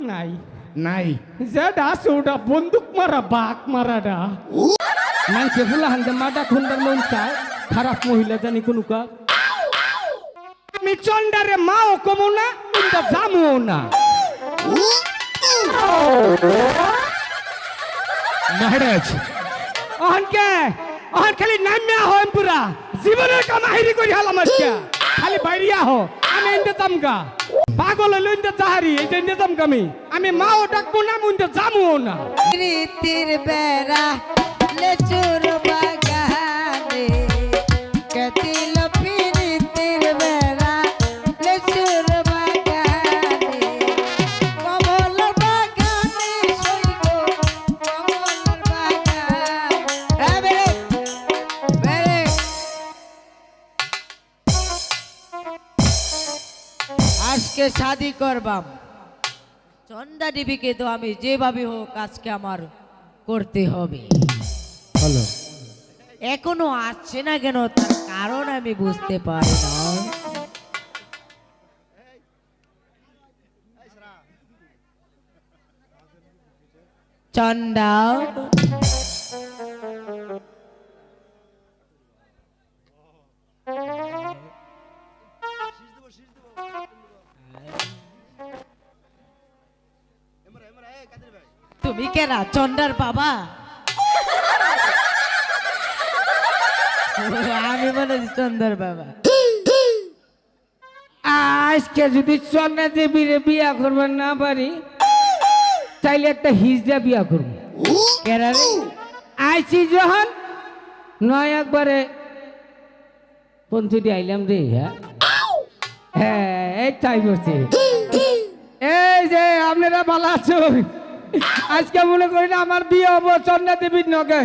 নাই নাই যেটা আছে ওটা বন্দুক মারা বাঘ মারাটা মানুষে ফুলা হানতে মাটা খুন্ডার মন চায় খারাপ মহিলা জানি কোনুকা আমি চন্ডারে মাও কমো না কিন্তু জামুও না মহারাজ অহনকে অহন খালি নামিয়া হয় পুরা জীবনের কামাহিরি করি হালাম আজকে খালি বাইরিয়া হো আমি ইন্দে জামগা পাগল হইলো ইন্দে জাহারি এইটা ইন্দে জামগামি আমি মাও ডাকবো না মুন্দে জামুও না রীতির বেড়া লেচুর বাগানে কতিল প্রীতির বেড়া লেচুর বাগানে কমল বাগানে সইব কমল বাগান বেরে বেরে আজকে শাদি করবাম চন্দা দেবীকে তো আমি যেভাবে হোক আজকে আমার করতে হবে হলো এখনো আসছে না কেন তার কারণ আমি বুঝতে পারি না চন্দা তুমি কেনা চন্দার বাবা আমি বলে চন্দার বাবা আজকে যদি চন্দ্রা দেবীর বিয়া করবার না পারি তাইলে একটা হিজড়া বিয়া করবো কেনা রে আইছি যখন নয় একবারে পঞ্চুটি আইলাম রে হ্যাঁ এই তাই বলছি এই যে আপনারা ভালো আছো আজকে মনে করি না আমার বিয়ে হবো চন্দ্রা দেবীর নগে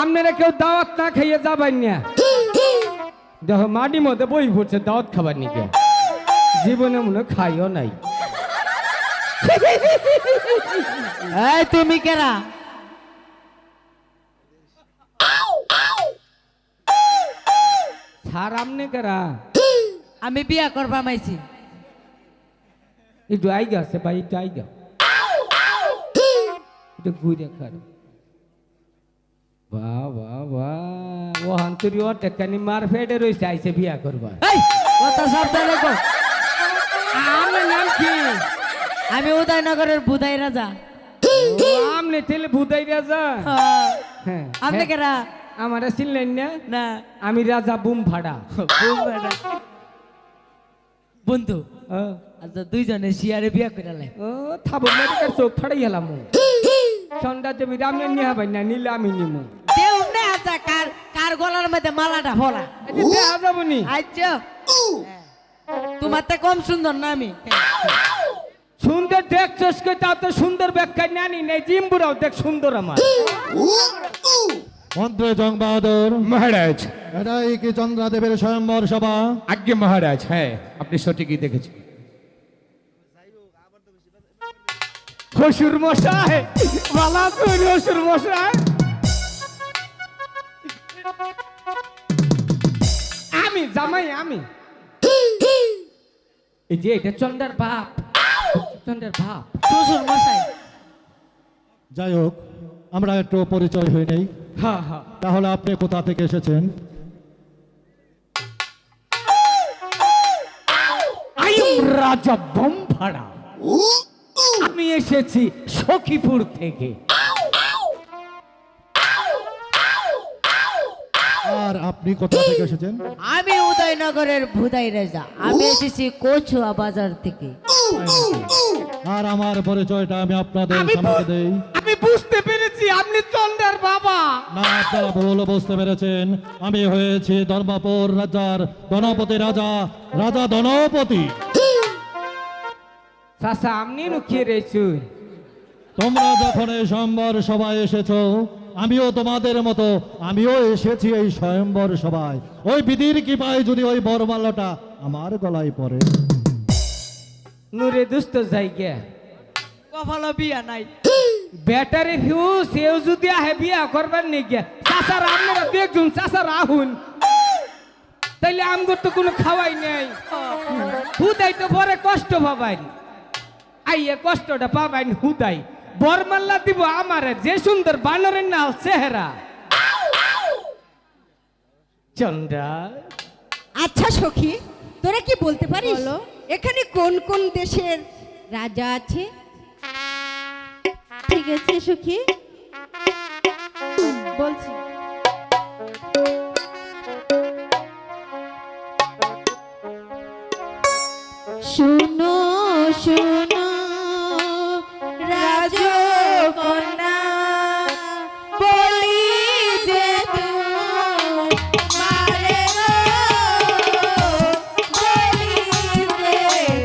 আপনারা কেউ দাওয়াত না খাইয়ে যাবেন না দেখো মাটি মধ্যে বই পড়ছে দাওয়াত খাবার নিকে জীবনে মনে খাইও নাই এই তুমি কেনা ছাড় আমনে কেরা আমি বিয়া করবা মাইছি একটু আই গেছে ভাই একটু আই গা একটু ঘুরে খার বাহ বাহ বাহ ও হান্তরি ও টেকানি মার ফেডে রয়েছে আইসে বিয়া করবা এই কথা সাবধানে কো আমার নাম কি আমি উদয়নগরের বুধাই রাজা ও আমনে তেলে ভুদাই রাজা হ্যাঁ আপনি কেনা আমারা চিনলেন না না আমি রাজা বুম ভাড়া বন্ধু আচ্ছা দুইজনে শিয়ারে বিয়া করে লাই ও থাবো মেডিকার চোখ ফাড়াই গেলাম সন্ধ্যা দেবী রামনে নিয়ে হবেন না নিলে আমি নিমু দেউ না আচ্ছা কার কার গলার মধ্যে মালাটা ভরা দেখা যাবো নি আচ্ছা তোমার তো কম সুন্দর না আমি সুন্দর দেখছস কে তা তো সুন্দর ব্যাখ্যা নানি নেই জিম্বুরাও দেখ সুন্দর আমার মন্ত্রী জং বাহাদুর মহারাজ এটাই কি চন্দ্রাদেবের স্বয়ম্বর সভা? আজ্ঞে মহারাজ হ্যাঁ আপনি সঠিকই দেখেছেন শ্বশুর মশাই ভালো আছো শ্বশুর মশাই আমি জামাই আমি এই যে এটা চন্দ্রার বাপ চন্দ্রার বাপ শ্বশুর মশাই যাই হোক আমরা একটু পরিচয় হয়ে নেই। হ্যাঁ হ্যাঁ তাহলে আপনি কোথা থেকে এসেছেন? আই এম রাজা বোমভাড়া আমি এসেছি সখীপুর থেকে আর আপনি কোথা থেকে এসেছেন? আমি উদয়নগরের ভুদাই রাজা আমি এসেছি কচুয়া বাজার থেকে আর আমার পরিচয়টা আমি আপনাদের আমি সামনে দেই। আমি বুঝতে পেরেছি আপনি চন্দ্রার বাবা না, আপনারা ভুল বুঝতে পেরেছেন। আমি হয়েছি ধর্মপুর রাজার ধনপতি রাজা, রাজা ধনপতি। চাচা আপনি লুকিয়ে রয়েছুন তোমরা যখন এই স্বয়ম্বর সভায় এসেছো, আমিও তোমাদের মতো আমিও এসেছি এই স্বয়ম্বর সভায়। ওই বিধির কৃপায় যদি ওই বরমালাটা আমার গলায় পড়ে। নুরে দুষ্ট জায়গা কপালে বিয়া নাই ব্যাটারি ফিউজ সেও যদি আহে বিয়া করবার নিয়ে গিয়া চাচার আপনারা দেখুন চাচার আহুন তাইলে আমগর তো কোনো খাওয়াই নেই হুদাই তো পরে কষ্ট পাবাইন আইয়ে কষ্টটা পাবাইন হুদাই বরমাল্লা দিব আমারে যে সুন্দর বানরের নাল চেহারা চন্দ্রা আচ্ছা সখী তোরা কি বলতে পারিস এখানে কোন কোন দেশের রাজা আছে? ঠিক আছে সখী বলছি। শুনো শুনো রাজকন্যা বলি যে তোমারে গো, বলি যে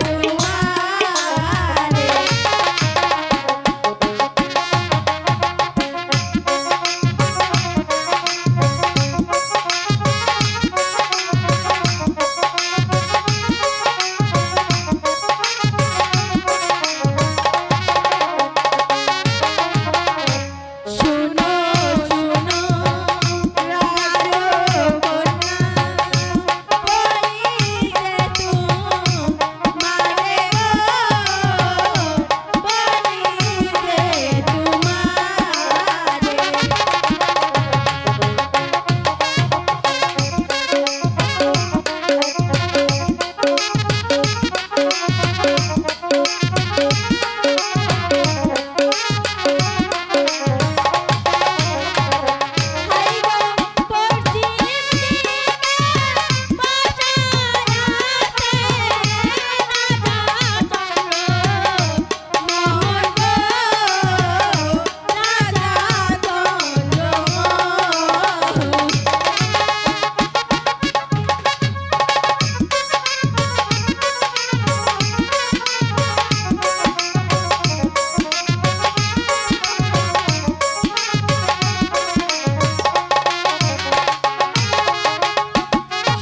তোমারে। শুনো শুনো রাজকন্যা বলি যে তোমারে গো, বলি যে তোমারে।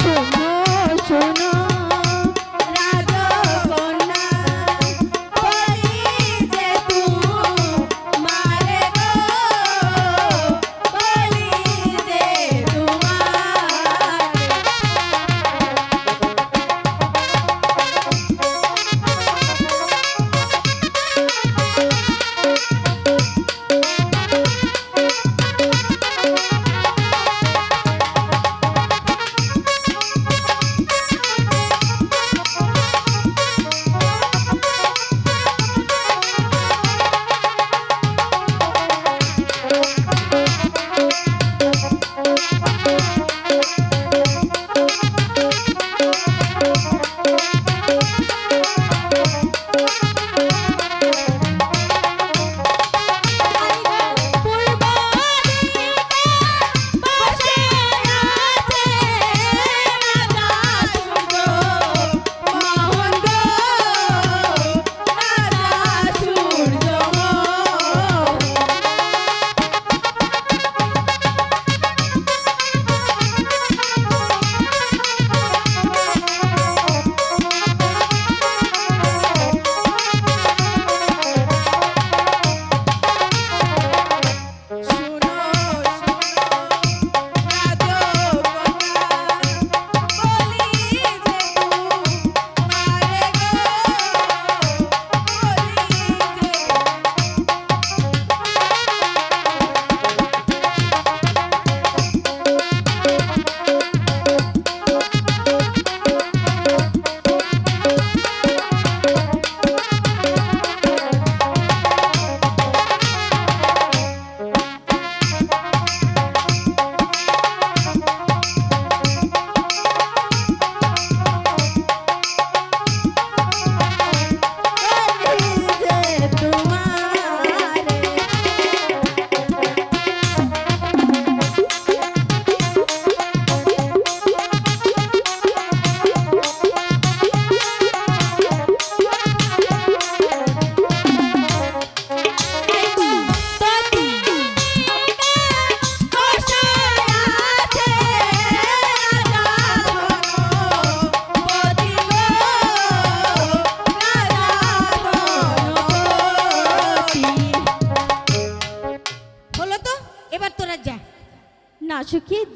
শোনো শোনো রাজকন্যা বলি যে তোমারে গো, বলি যে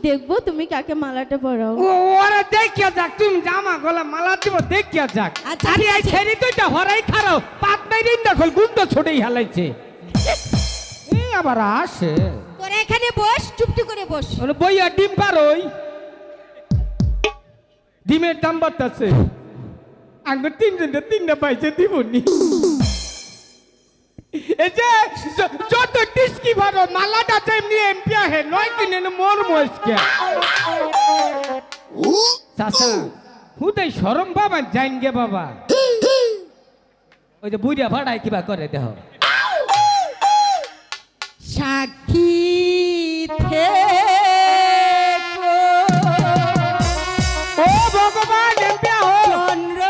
দেখবো তুমি কাকে মালাটা পরাও। ও ওরা দেখিয়া যাক, তুমি জামা গলা মালা দিব দেখিয়া যাক। আচ্ছা, আরে ঠিক এই আছে। ছেড়ে তো হরাই খারাও পাত মেরিন দেখল গুন্ড ছড়েই হালাইছে। এই আবার আসে তোরা এখানে বস, চুপটি করে বস। ওরে বইয়া ডিম পারোই, ডিমের দাম বাড়তেছে। আঙ্গ তিনটা পাইছে দিবনি। এই যে যত টিস্কি ভালো মালাটা তেমনি এমপি আহে নয় কিনে মোর মস্কে চাচা হুদাই শরম বাবা জাইন গে বাবা। ওই যে বুড়িয়া ভাড়ায় কিবা করে দেহ সাক্ষী থেকো ও ভগবান এমপি আহো। চন্দ্র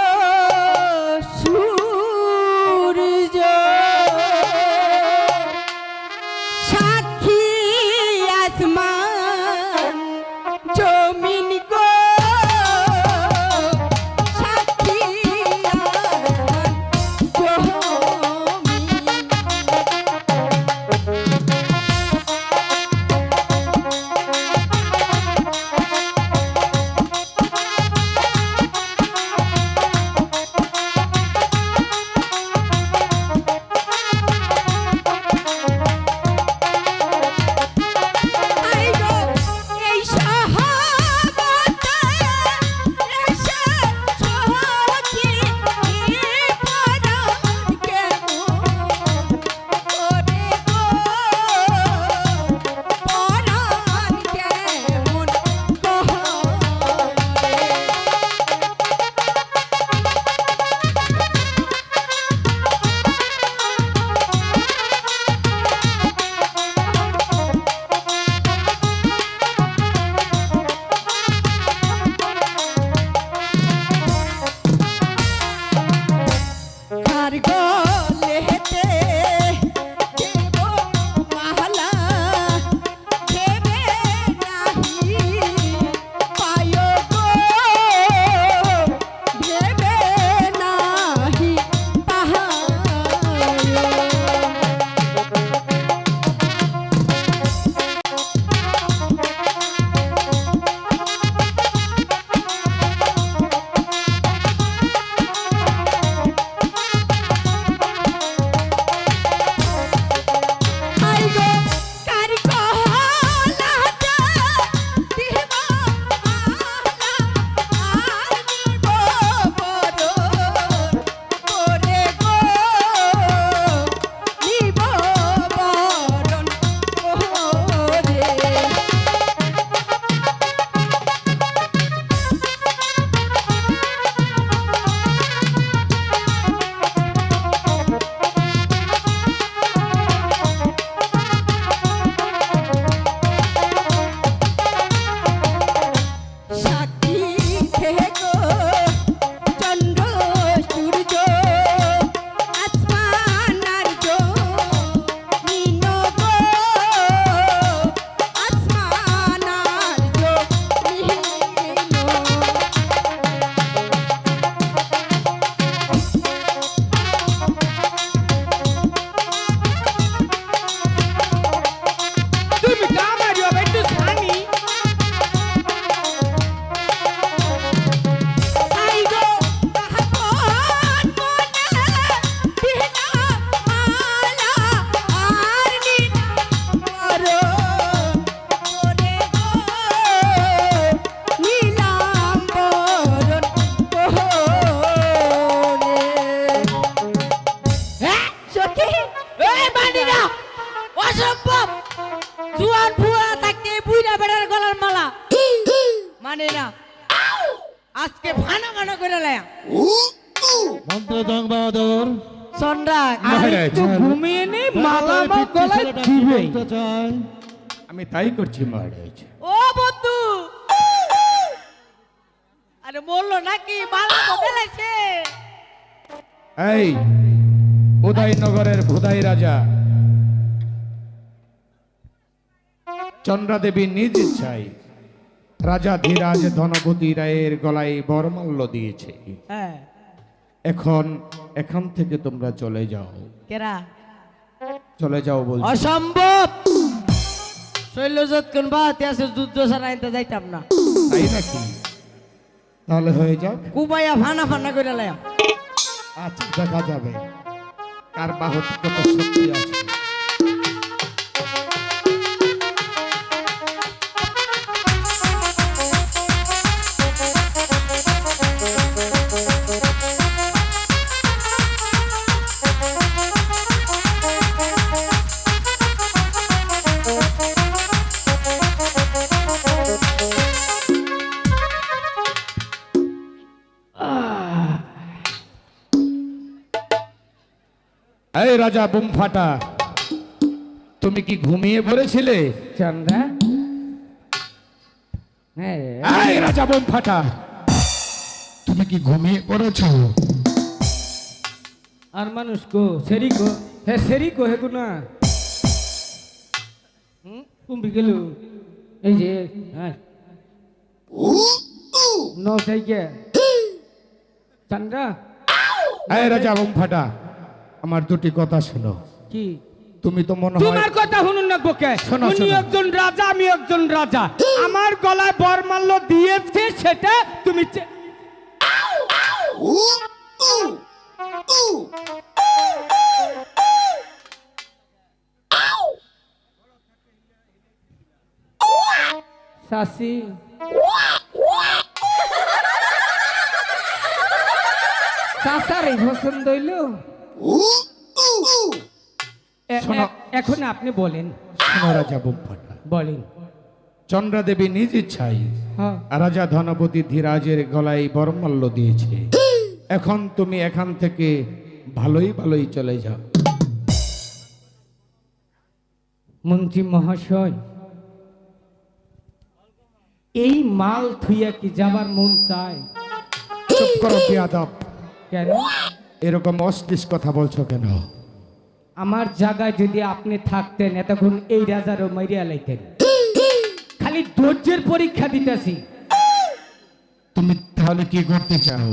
সূর্য সাক্ষী আসমান জমিন গো সাক্ষী আসমান জমিন। আই গো এই সহবতে এসে সখী পরাণ কেমন করে গো পরাণ কেমন করে। কার গলেতে দেব মালা দেবে নাহি পায় গো দেবে নাহি পাহায়। আই গো কার কহলাতে দিব মালা আর নিব বরণ করে গো নিব বরণ করে। সাক্ষী থেকো চন্দ্র সূর্য আসমান আর জমিন গো আসমান আর জমিন। তুমি তো আমারই হবে একটু ছানি। আই গো আপন মনে বিনা মালা আর নিনা বরণ করে গো নিলাম বরণ করে। সখী এই মানি না, অসম্ভব। জুয়ান ফুয়া থাকতে বুইরা বেড়ার গলার মালা মানে না। আজকে ভানা ভানা করে লায়া মন্ত্র জং বাহাদুর চন্দ্রাক মহারাজ একটু ঘুমিয়ে নে মালা আমার গলায় দিবে। বলতে চাই আমি তাই করছি মহারাজ। ও বন্ধু, আরে বললো নাকি মালা তো ফেলেছে। এই উদয়নগরের ভুদাই রাজা চন্দ্রা দেবী নিজ ইচ্ছায় রাজা ধীরাজ ধনপতি রায়ের গলায় বরমাল্য দিয়েছে। হ্যাঁ এখান থেকে তোমরা চলে যাও, কেরা চলে যাও বলছি। অসম্ভব। শৈল যতক্ষণ বাহাতে আছে যুদ্ধ ছাড়া আনতে যাইতাম না। তাই নাকি? তাহলে হয়ে যাক। কুবাইয়া ফানা ফানা করে লাইম। আচ্ছা, দেখা যাবে কার বাহুতে কত শক্তি আছে। এই রাজা বুম ফাটা, তুমি কি ঘুমিয়ে পড়েছিলে? চন্দ্রা, হ্যাঁ এই রাজা বুম ফাটা, তুমি কি ঘুমিয়ে পড়েছো? আর মানুষ গো সেরি গো, হ্যাঁ সেরি গো হে গো না কুম্ভি গেল এই যে হ্যাঁ নৌসাই গে চন্দ্রা। এই রাজা বুম ফাটা, আমার দুটি কথা শোনো। কি তুমি তো মনে হয় তোমার কথা শুনুন না বকে, শোনো, উনি শোনো। একজন রাজা আমি একজন রাজা, আমার গলায় বরমাল্য দিয়েছে সেটা তুমি শাসি চাষারই পছন্দ হইল। শোনো। এখন আপনি বলেন, শোনো রাজা বুম ফাটা, বলেন। চন্দ্রা দেবী নিজ ইচ্ছাই হ্যাঁ রাজা ধনপতি ধীরাজের গলায় বরমাল্য দিয়েছে। এখন তুমি এখান থেকে ভালোই ভালোই চলে যাও। মন্ত্রী মহাশয়, এই মাল থুইয়া কি যাবার মন চায়? চুপ করো বেয়াদব, কেন? এরকম অশ্লীল কথা বলছো কেন? আমার জায়গায় যদি আপনি থাকতেন এতক্ষণ এই রাজারও মারিয়া লাইতেন। খালি ধৈর্যের পরীক্ষা দিতেছি। তুমি তাহলে কি করতে চাও?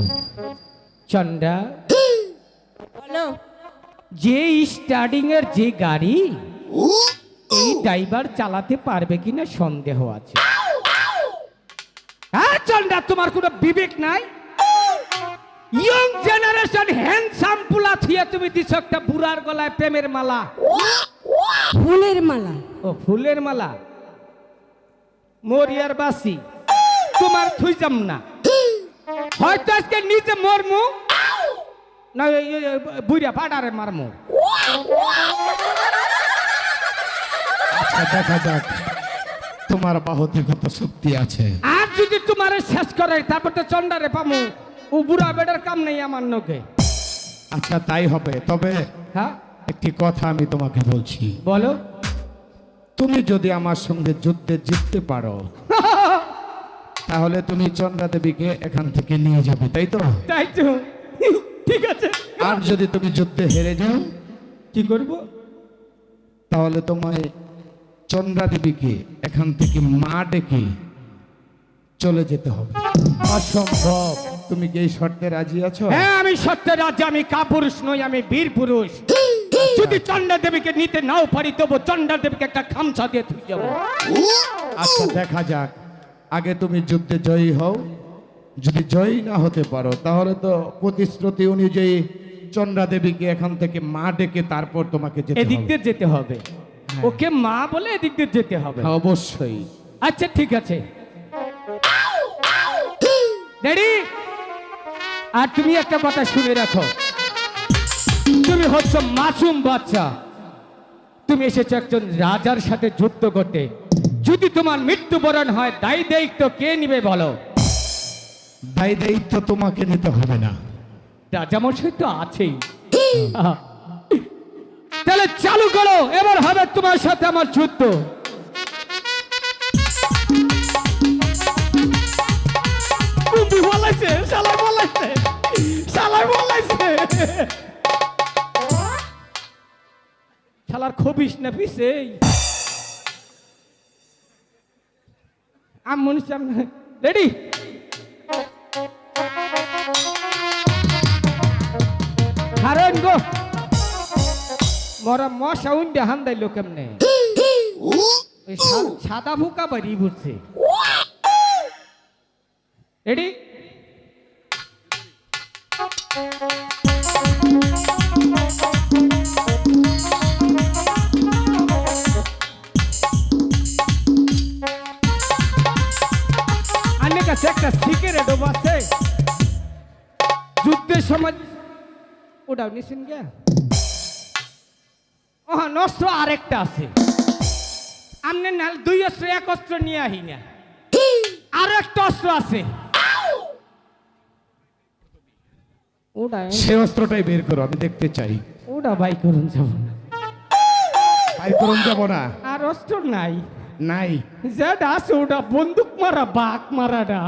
চন্ডা, বলো। যে স্টার্টিং এর যে গাড়ি, এই ড্রাইভার চালাতে পারবে কিনা সন্দেহ আছে। হ্যাঁ চন্ডা, তোমার কোনো বিবেক নাই? ইয়ং জেনারেশন হ্যান্ডসাম পুলা থিয়া তুমি দিছ একটা বুড়ার গলায় প্রেমের মালা। ফুলের মালা। ও ফুলের মালা, মরিয়ার বাসি তোমার থুই যাম না। হয়তো আজকে নিজে মরমু না বুড়া পাড়ারে মারমু। আচ্ছা, দেখা যাক তোমার বাহুতে কত শক্তি আছে। আর যদি তোমার শেষ করে তারপর তো চন্ডারে পামু। ও বুড়া বেটার কাম নেই আমার নকে। আচ্ছা, তাই হবে। তবে হ্যাঁ একটি কথা আমি তোমাকে বলছি, বলো। তুমি যদি আমার সঙ্গে যুদ্ধে জিততে পারো তাহলে তুমি চন্দ্রা দেবীকে এখান থেকে নিয়ে যাবে, তাই তো? তাই তো, ঠিক আছে। আর যদি তুমি যুদ্ধে হেরে যাও কি করব? তাহলে তোমায় চন্দ্রা দেবীকে এখান থেকে মা ডেকে চলে যেতে হবে। অসম্ভব। তুমি কি এই শর্তে রাজি আছো? হ্যাঁ আমি সত্যের রাজা, আমি কাপুরুষ নই, আমি বীর পুরুষ। যদি চন্ডা দেবীকে নিতে নাও পারি তবু চন্ডা দেবীকে একটা খামছা দিয়ে তুই যাবো। আচ্ছা, দেখা যাক। আগে তুমি যুদ্ধে জয়ী হও। যদি জয়ী না হতে পারো তাহলে তো প্রতিশ্রুতি অনুযায়ী চন্দ্রা দেবীকে এখান থেকে মা ডেকে তারপর তোমাকে যেতে এদিক হবে। দিয়ে যেতে হবে। ওকে মা বলে এদিক দিয়ে যেতে হবে। হ্যাঁ, অবশ্যই। আচ্ছা ঠিক আছে, ড্যাডি। আর তুমি একটা কথা শুনে রাখো, তুমি হচ্ছ মাসুম বাচ্চা। তুমি এসেছো একজন রাজার সাথে যুদ্ধ করতে। যদি তোমার মৃত্যুবরণ হয় দায়ী দায়িত্ব কে নিবে বলো? দায় দায়িত্ব তোমাকে নিতে হবে না। রাজামশাই তো আছেই। তাহলে চালু করো, এবার হবে তোমার সাথে আমার যুদ্ধ। কুম্ভি বলাইছে, শালা বলাইছে, শালা বলাইছে। শালার খবিস না পিছে আম মনুষ্য রেডি। হারেন গো মরা মশা উন্ডে হান দাইলো কেমনে? ওই সাদা ভুকা বাড়ি বুঝছে রেডি কাছে একটা সিগারেটও আছে যুদ্ধের সময় ওটাও নিছেন গে অস্ত্র আরেকটা আছে আমনে নাল দুই অস্ত্র এক অস্ত্র নিয়ে আহি না আরো একটা অস্ত্র আছে ওটা সে অস্ত্রটাই বের করো, আমি দেখতে চাই। ওটা বাই করুন যাব না, তাই করুন যাব না। আর অস্ত্র নাই নাই যেটা আছে ওটা বন্দুক মারা বাঘ মারাটা।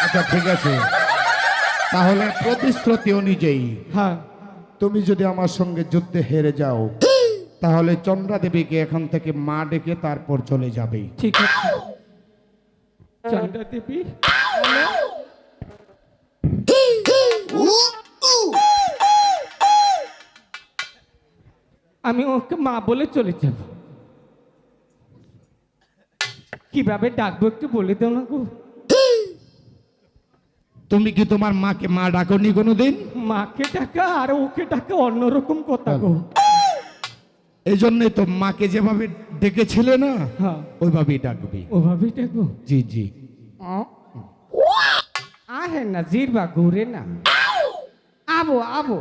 আচ্ছা ঠিক আছে, তাহলে প্রতিশ্রুতি অনুযায়ী হ্যাঁ তুমি যদি আমার সঙ্গে যুদ্ধে হেরে যাও তাহলে চন্দ্রা দেবীকে এখান থেকে মা ডেকে তারপর চলে যাবে। ঠিক আছে চন্দ্রা দেবী আমি ওকে মা বলে চলে যাব। কিভাবে ডাকবো একটু বলে দাও না গো। তুমি কি তোমার মাকে মা ডাকনি কোনোদিন? মাকে ডাকা আর ওকে ডাকা অন্যরকম কথা গো। এই জন্যই তো মাকে যেভাবে ডেকেছিলে না হ্যাঁ ওইভাবেই ডাকবি। ওভাবেই ডাকবো। জি জি। আহে না জিরবা ঘুরে না আবো আবো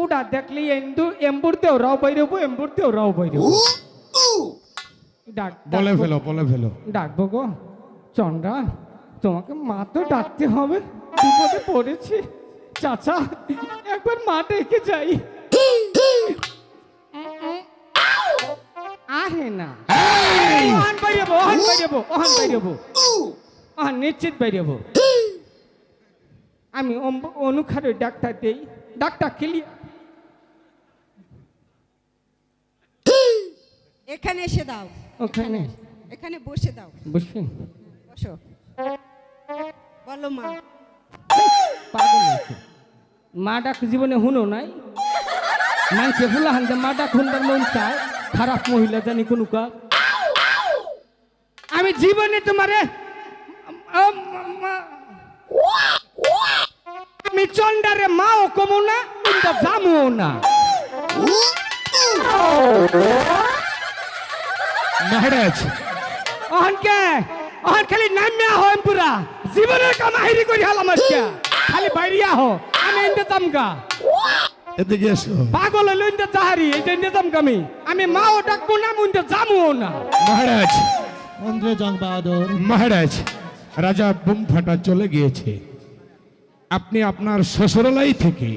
ওটা দেখলে এম্বুরতেও রাও বাইরেবো এম্বুরতেও রাও বাইরেবো। বলে ফেলো বলে ফেলো। ডাকবো গো চন্দ্রা, তোমাকে মা তো ডাকতে হবে, বিপদে পড়েছি। চাচা একবার মা ডেকে যাই। আহে না ওহান বাইরেবো ওহান বাইরেবো ওহান বাইরেবো ওহান নিশ্চিত বাইরেবো। আমি অনুখারে ডাক্তার দেই, ডাক্তার ক্লিয়ার। এখানে এসে দাও, ওখানে এখানে বসে দাও। বসে বসো, বলো মা। পাগল হয়েছে। মা ডাক জীবনে হুনো নাই, মানুষে ফুলা হানতে মা ডাক হুনবার মন চায়। খারাপ মহিলা জানি কোন কাজ। আমি জীবনে তোমারে আমি চন্ডারে মাও কমো না জামো না। মহারাজ অহনকে অহন খালি নামিয়া হন পুরা জীবনের কামাহিরি করি হালাম আজকে। খালি বাইরিয়া হো আমি এনতে জামগা। এদিকে এসো। পাগল হইল ইন্দে জাহারি এটা এনতে জামগামি। আমি মাও ডাকবো না মুন্দে জামও না। মহারাজ মন্ত্রী জং বাহাদুর, মহারাজ রাজা বুম ফাটা চলে গিয়েছে, আপনি আপনার শ্বশুরালয় থেকে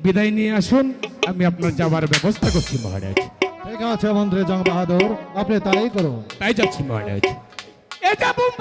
বিদায় নিয়ে আসুন, আমি আপনার যাবার ব্যবস্থা করছি মহারাজ। ঠিক আছে মন্ত্রী জং বাহাদুর, আপনি তাই করুন। তাই যাচ্ছি মহারাজ। এটা বুম